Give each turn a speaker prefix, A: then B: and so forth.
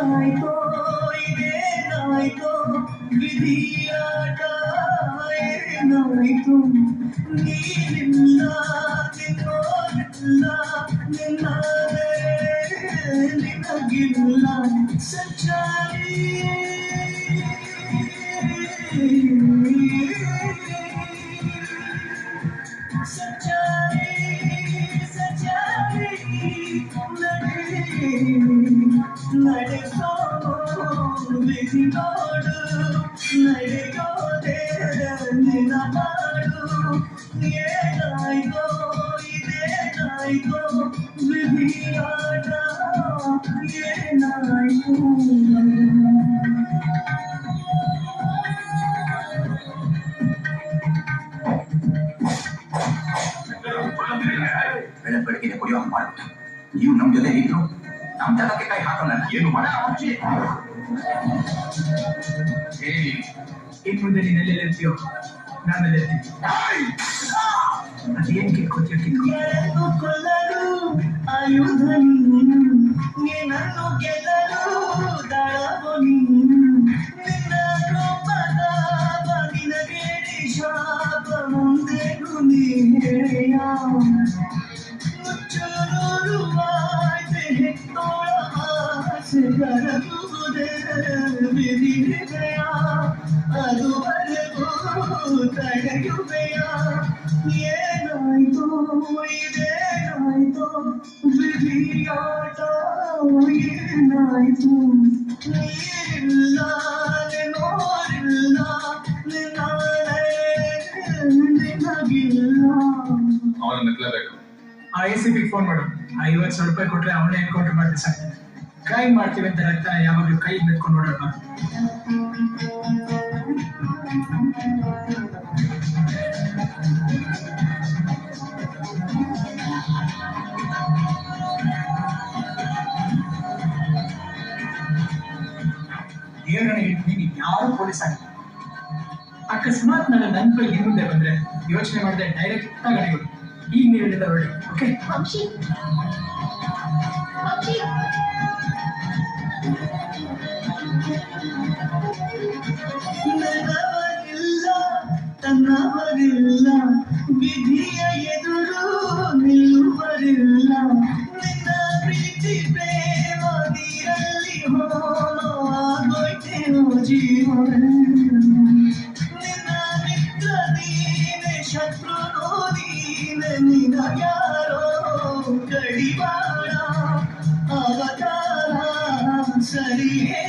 A: ಏನಾಯ್ತೋ ಇದೇನಾಯ್ತೋ ವಿಧಿಯಾಟ ಏನಾಯ್ತು ನೀನಿಲ್ಲ ನಿನ್ನೋರಿಲ್ಲ ನಿನ್ನಾರೆ ನಿನಗಿಲ್ಲ ಸಂಚಾರಿ ಸಂಚಾರಿ ಸಂಚಾರಿ ನಡೆಸೋ ವಿಧಿ ನೋಡು ನಡೆಯೋದೇ ನಿನ್ನ ಮಾಡು ಏನಾಯ್ತೋ ಇದೇನಾಯ್ತೋ ವಿಧಿಯಾಟ ಏನಾಯ್ತು
B: ಬೆಳಗ್ಗೆ ಕುಡಿಯೋ ಹಂಗೆ ಮಾಡ್ಬಿಟ್ಟ ನೀವು ನಮ್ ಜೊತೆ ಇದ್ರು ನಮ್ ಜಾಗಕ್ಕೆ ಕೈ ಹಾಕೋಣ ಏನು ಮಾಡ
A: ಇನ್ ಮುಂದೆ ನೀನೆಲ್ಲ ಇರ್ತೀಯೋ ನಾನೆಲ್ಲ ಇರ್ತೀನಿ ಅದೇನ್ ಕಿತ್ಕೋತೀಯ ಕಿತ್ಕೊಳ್ಳಲು ಆಯುಧ ನೀನು ನೀನನ್ನು ಗೆಲ್ಲಲು ದಳವು ನೀನು ನಿನ್ನ ಕೋಪದ ಬಾಗಿನ ಬೇಡಿ ಶಾಪ ಮುಂದೆಗೂ ನೀನೆಯ ಮುಚ್ಚಲುವಾಯ್ತೆ ಹೆತ್ತೋಳ ಆಸೆಗರಗುವುದೇ ವಿಧಿ ಹೃದಯ ಅದುವರೆಗೂ ತಡೆಯುವೆಯ ಏನಾಯ್ತೋ ಇದೇನಾಯ್ತೋ ವಿಧಿಯಾಟ ಏನಾಯ್ತು ನೀರಿಲ್ಲ ನಿನ್ನೋರಿಲ್ಲ ನಿನ್ನಾಳೆ ನಿನಗಿಲ್ಲ
C: ಅವನ ಮೆಟ್ಲೇಬೇಕು
A: ICP ಫೋನ್ ಮಾಡು 50,000 ರೂಪಾಯಿ ಕೊಟ್ರೆ ಅವನೇ ಎನ್ಕೌಂಟರ್ ಮಾಡಿ ಸಾಕ್ತಾನೆ ಕ್ರೈಮ್ ಮಾಡ್ತೀವಿ ಅಂತ ರಕ್ತ ಯಾವಾಗಲೂ ಕೈ ನಿಂತ್ಕೊಂಡು ನೋಡೋಣ ದೇವರನ್ನ ಹಿಡಿದು ನೀನು ಯಾರು ಪೊಲೀಸ್ ಆಗಿ ಅಕಸ್ಮಾತ್ ನಾನು ನನ್ನ ಕೈ ಹಿಂದೆ ಬಂದ್ರೆ ಯೋಚನೆ ಮಾಡಿದೆ ಡೈರೆಕ್ಟ್ ಗಾಡಿಗಳು ಈಗ ನೀವು ಹೇಳಿದ ನೋಡಿ ಓಕೆ ನನ್ನವರಿಲ್ಲ ತನ್ನವರಿಲ್ಲ ವಿಧಿಯ ಎದುರು ನಿಲ್ಲುವರಿಲ್ಲ ನಿನ್ನ ಪ್ರೀತಿ ಪ್ರೇಮ ನೀರಲ್ಲಿ ಹೋಗೋಯ್ತೇನೋ ಜೀವನ ನಿನ್ನ ಮಿತ್ರ ನೀನೆ ಶತ್ರು ನೀನೆ ನಿನ ಯಾರೋ ಕಡಿವಾಣ ಅವತಾರ ಸರಿಯೇ